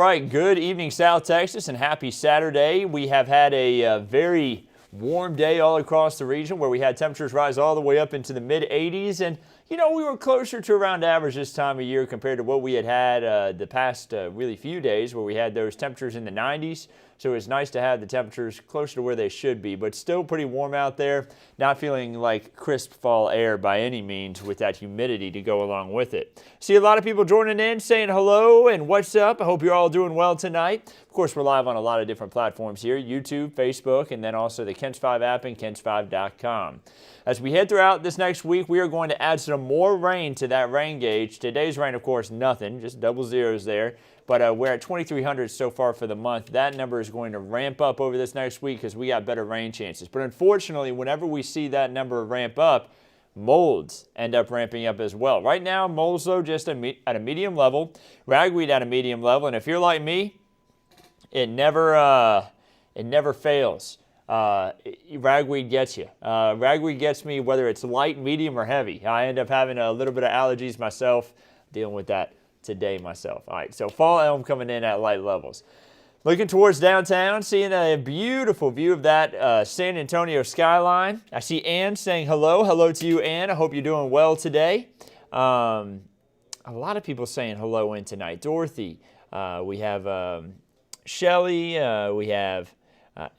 right, good evening, South Texas, and happy Saturday. We have had a very warm day all across the region where we had temperatures rise all the way up into the mid-80s. And, you know, we were closer to around average this time of year compared to what we had the past really few days where we had those temperatures in the 90s. So it's nice to have the temperatures closer to where they should be, but still pretty warm out there. Not feeling like crisp fall air by any means with that humidity to go along with it. See a lot of people joining in, saying hello and what's up. I hope you're all doing well tonight. Of course, we're live on a lot of different platforms here, YouTube, Facebook, and then also the Kents 5 app and Kents5.com. As we head throughout this next week, we are going to add some more rain to that rain gauge. Today's rain, of course, nothing, just double zeros there. But we're at 2,300 so far for the month. That number is going to ramp up over this next week because we got better rain chances. But unfortunately, whenever we see that number ramp up, molds end up ramping up as well. Right now, molds, though, just at a medium level. Ragweed at a medium level. And if you're like me, it never fails. Ragweed gets you. Ragweed gets me whether it's light, medium, or heavy. I end up having a little bit of allergies myself, dealing with that today myself. All right, so fall elm coming in at light levels. Looking towards downtown, seeing a beautiful view of that San Antonio skyline. I see Ann saying hello. Hello to you, Ann. I hope you're doing well today. A lot of people saying hello in tonight. Dorothy, we have Shelly, we have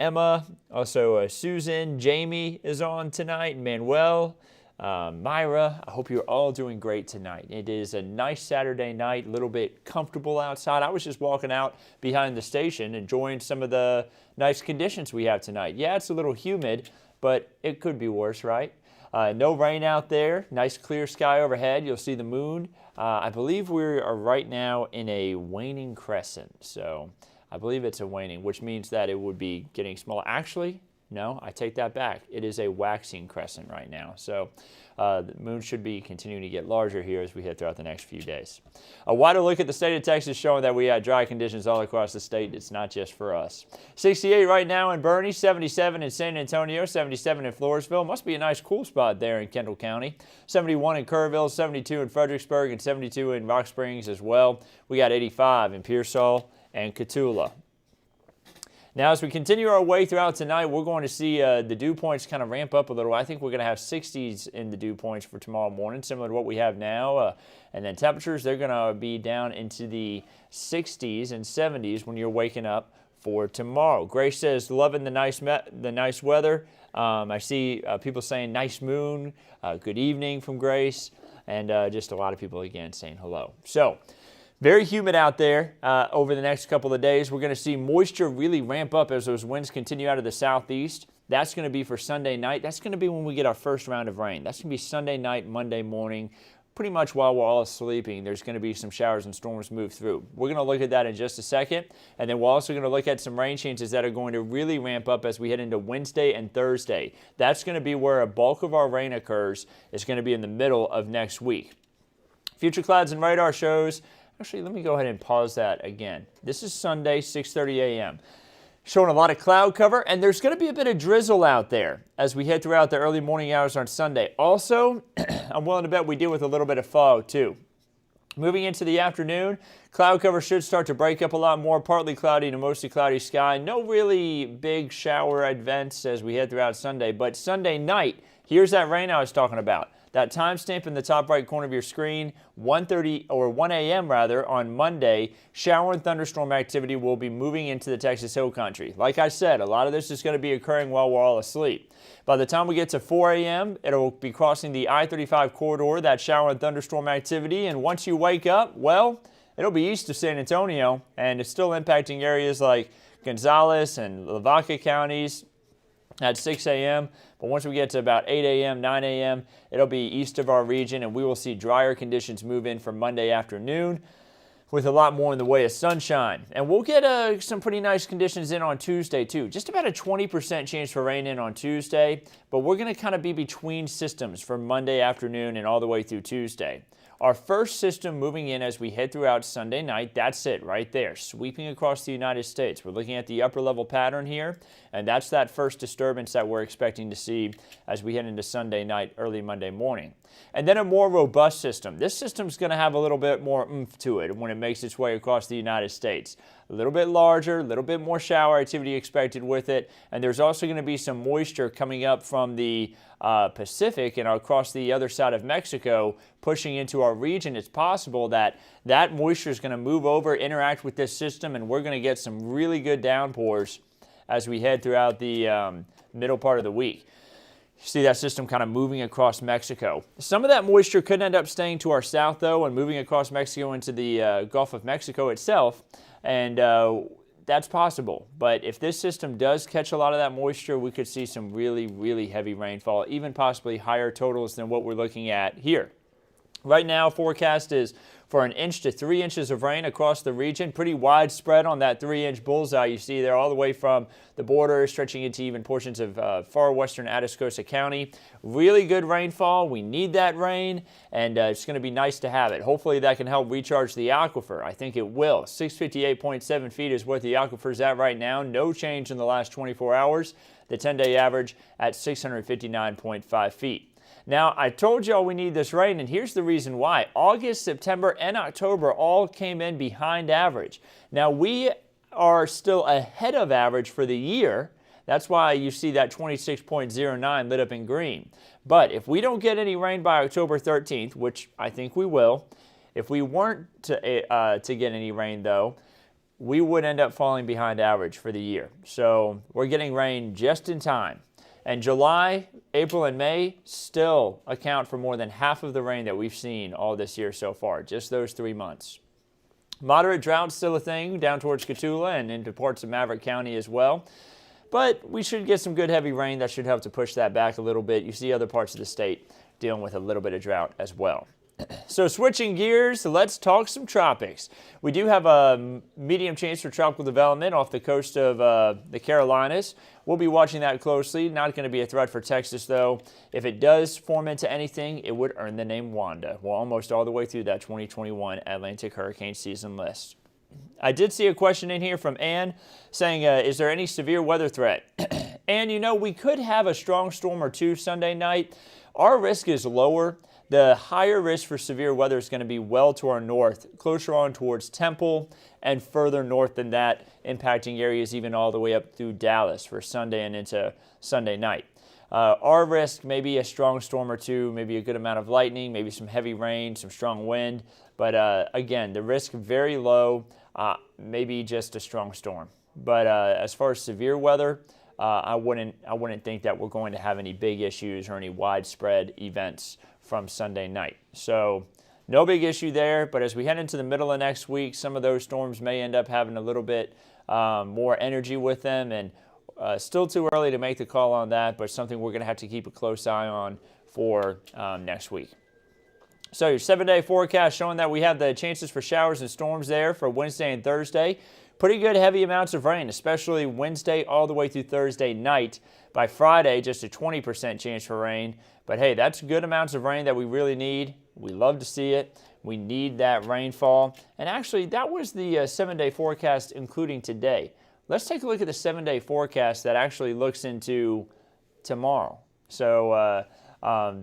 Emma, also Susan, Jamie is on tonight, Manuel, Myra. I hope you're all doing great tonight. It is a nice Saturday night, a little bit comfortable outside. I was just walking out behind the station, enjoying some of the nice conditions we have tonight. Yeah, it's a little humid, but it could be worse, right? No rain out there, nice clear sky overhead. You'll see the moon. I believe we are right now in a waning crescent, so I believe it's a waning, which means that it would be getting smaller. Actually, no, I take that back. It is a waxing crescent right now. So the moon should be continuing to get larger here as we head throughout the next few days. A wider look at the state of Texas showing that we had dry conditions all across the state. It's not just for us. 68 right now in Bernie, 77 in San Antonio, 77 in Floresville. Must be a nice cool spot there in Kendall County. 71 in Kerrville, 72 in Fredericksburg, and 72 in Rock Springs as well. We got 85 in Pearsall and Cotulla. Now, as we continue our way throughout tonight, we're going to see the dew points kind of ramp up a little. I think we're going to have 60s in the dew points for tomorrow morning, similar to what we have now. And then temperatures, they're going to be down into the 60s and 70s when you're waking up for tomorrow. Grace says, loving the nice weather. I see people saying nice moon, good evening from Grace, and just a lot of people, again, saying hello. So, very humid out there over the next couple of days. We're going to see moisture really ramp up as those winds continue out of the southeast. That's going to be for Sunday night. That's going to be when we get our first round of rain. That's going to be Sunday night, Monday morning. Pretty much while we're all sleeping, there's going to be some showers and storms move through. We're going to look at that in just a second. And then we're also going to look at some rain chances that are going to really ramp up as we head into Wednesday and Thursday. That's going to be where a bulk of our rain occurs. It's going to be in the middle of next week. Future clouds and radar shows. Actually, let me go ahead and pause that again. This is Sunday, 6:30 a.m. Showing a lot of cloud cover, and there's going to be a bit of drizzle out there as we head throughout the early morning hours on Sunday. Also, I'm willing to bet we deal with a little bit of fog, too. Moving into the afternoon, cloud cover should start to break up a lot more, partly cloudy to mostly cloudy sky. No really big shower events as we head throughout Sunday, but Sunday night, here's that rain I was talking about. That timestamp in the top right corner of your screen, 1:30 or 1 a.m. rather, on Monday, shower and thunderstorm activity will be moving into the Texas Hill Country. Like I said, a lot of this is going to be occurring while we're all asleep. By the time we get to 4 a.m., it'll be crossing the I-35 corridor, that shower and thunderstorm activity, and once you wake up, well, it'll be east of San Antonio, and it's still impacting areas like Gonzales and Lavaca counties at 6 a.m., but once we get to about 8 a.m., 9 a.m., it'll be east of our region, and we will see drier conditions move in for Monday afternoon with a lot more in the way of sunshine. And we'll get some pretty nice conditions in on Tuesday, too. Just about a 20% chance for rain in on Tuesday, but we're going to kind of be between systems for Monday afternoon and all the way through Tuesday. Our first system moving in as we head throughout Sunday night, that's it right there, sweeping across the United States. We're looking at the upper level pattern here, and that's that first disturbance that we're expecting to see as we head into Sunday night, early Monday morning. And then a more robust system. This system's going to have a little bit more oomph to it when it makes its way across the United States. A little bit larger, a little bit more shower activity expected with it, and there's also going to be some moisture coming up from the Pacific and across the other side of Mexico, pushing into our region. It's possible that that moisture is going to move over, interact with this system, and we're going to get some really good downpours as we head throughout the middle part of the week. You see that system kind of moving across Mexico. Some of that moisture could end up staying to our south, though, and moving across Mexico into the Gulf of Mexico itself, and that's possible. But if this system does catch a lot of that moisture, we could see some really, really heavy rainfall, even possibly higher totals than what we're looking at here. Right now, forecast is for 1 inch to 3 inches of rain across the region. Pretty widespread on that 3-inch bullseye you see there, all the way from the border, stretching into even portions of far western Atascosa County. Really good rainfall. We need that rain, and it's going to be nice to have it. Hopefully that can help recharge the aquifer. I think it will. 658.7 feet is what the aquifer is at right now. No change in the last 24 hours. The 10-day average at 659.5 feet. Now, I told y'all we need this rain, and here's the reason why. August, September, and October all came in behind average. Now, we are still ahead of average for the year. That's why you see that 26.09 lit up in green. But if we don't get any rain by October 13th, which I think we will, if we weren't to get any rain, though, we would end up falling behind average for the year. So we're getting rain just in time. And July, April, and May still account for more than half of the rain that we've seen all this year so far, just those 3 months. Moderate drought still a thing down towards Cotulla and into parts of Maverick County as well. But we should get some good heavy rain that should help to push that back a little bit. You see other parts of the state dealing with a little bit of drought as well. So switching gears, let's talk some tropics. We do have a medium chance for tropical development off the coast of the Carolinas. We'll be watching that closely. Not going to be a threat for Texas, though. If it does form into anything, it would earn the name Wanda. We're almost all the way through that 2021 Atlantic hurricane season list. I did see a question in here from Ann saying, is there any severe weather threat? And you know, we could have a strong storm or two Sunday night. Our risk is lower. The higher risk for severe weather is going to be well to our north, closer on towards Temple and further north than that, impacting areas even all the way up through Dallas for Sunday and into Sunday night. Our risk may be a strong storm or two, maybe a good amount of lightning, maybe some heavy rain, some strong wind. But again, the risk very low, maybe just a strong storm. But as far as severe weather, I wouldn't think that we're going to have any big issues or any widespread events from Sunday night. So no big issue there, but as we head into the middle of next week, some of those storms may end up having a little bit more energy with them, and still too early to make the call on that, but something we're going to have to keep a close eye on for next week. So your 7-day forecast showing that we have the chances for showers and storms there for Wednesday and Thursday. Pretty good heavy amounts of rain, especially Wednesday all the way through Thursday night. By Friday, just a 20% chance for rain. But hey, that's good amounts of rain that we really need. We love to see it. We need that rainfall. And actually, that was the 7-day forecast including today. Let's take a look at the 7-day forecast that actually looks into tomorrow. So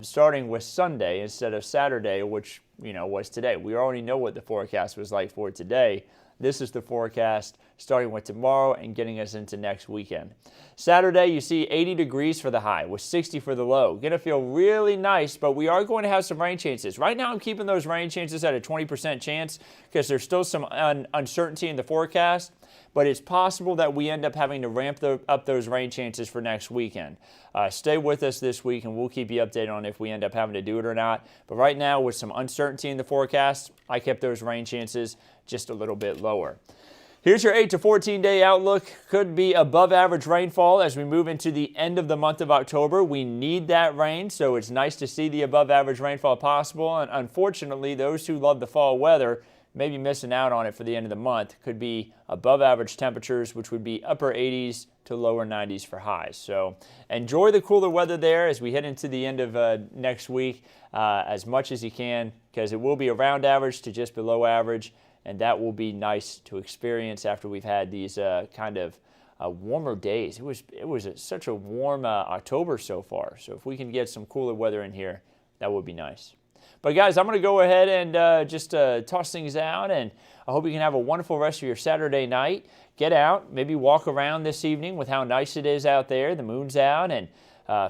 starting with Sunday instead of Saturday, which was today. We already know what the forecast was like for today. This is the forecast starting with tomorrow and getting us into next weekend. Saturday, you see 80 degrees for the high with 60 for the low. Going to feel really nice, but we are going to have some rain chances. Right now, I'm keeping those rain chances at a 20% chance because there's still some uncertainty in the forecast, but it's possible that we end up having to ramp up those rain chances for next weekend. Stay with us this week, and we'll keep you updated on if we end up having to do it or not. But right now, with some uncertainty in the forecast, I kept those rain chances just a little bit lower. Here's your 8 to 14 day outlook. Could be above average rainfall as we move into the end of the month of October. We need that rain, so it's nice to see the above average rainfall possible. And unfortunately, those who love the fall weather may be missing out on it for the end of the month. Could be above average temperatures, which would be upper 80s to lower 90s for highs. So enjoy the cooler weather there as we head into the end of next week as much as you can, because because it will be around average to just below average, and that will be nice to experience after we've had these kind of warmer days. It was such a warm October so far, so if we can get some cooler weather in here, that would be nice. But guys, I'm going to go ahead and just toss things out, and I hope you can have a wonderful rest of your Saturday night. Get out, maybe walk around this evening with how nice it is out there. The moon's out and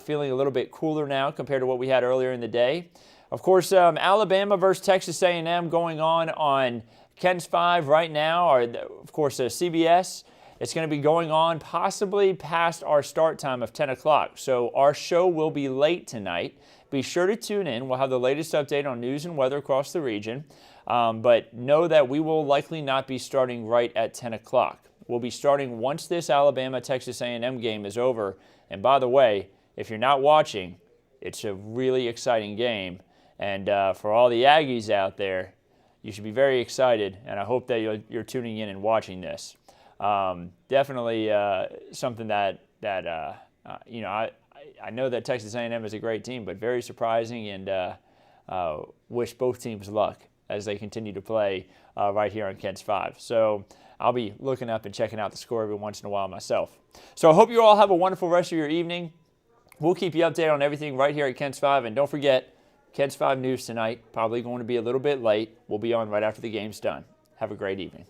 feeling a little bit cooler now compared to what we had earlier in the day. Of course, Alabama versus Texas A&M going on KENS 5 right now, or of course CBS. It's going to be going on possibly past our start time of 10 o'clock. So our show will be late tonight. Be sure to tune in. We'll have the latest update on news and weather across the region. But know that we will likely not be starting right at 10 o'clock. We'll be starting once this Alabama-Texas A&M game is over. And by the way, if you're not watching, it's a really exciting game. And for all the Aggies out there, you should be very excited. And I hope that you're tuning in and watching this. Definitely something that you know, I know that Texas A&M is a great team, but very surprising, and wish both teams luck as they continue to play right here on KENS 5. So I'll be looking up and checking out the score every once in a while myself. So I hope you all have a wonderful rest of your evening. We'll keep you updated on everything right here at KENS 5, and don't forget, KENS 5 news tonight, probably going to be a little bit late. We'll be on right after the game's done. Have a great evening.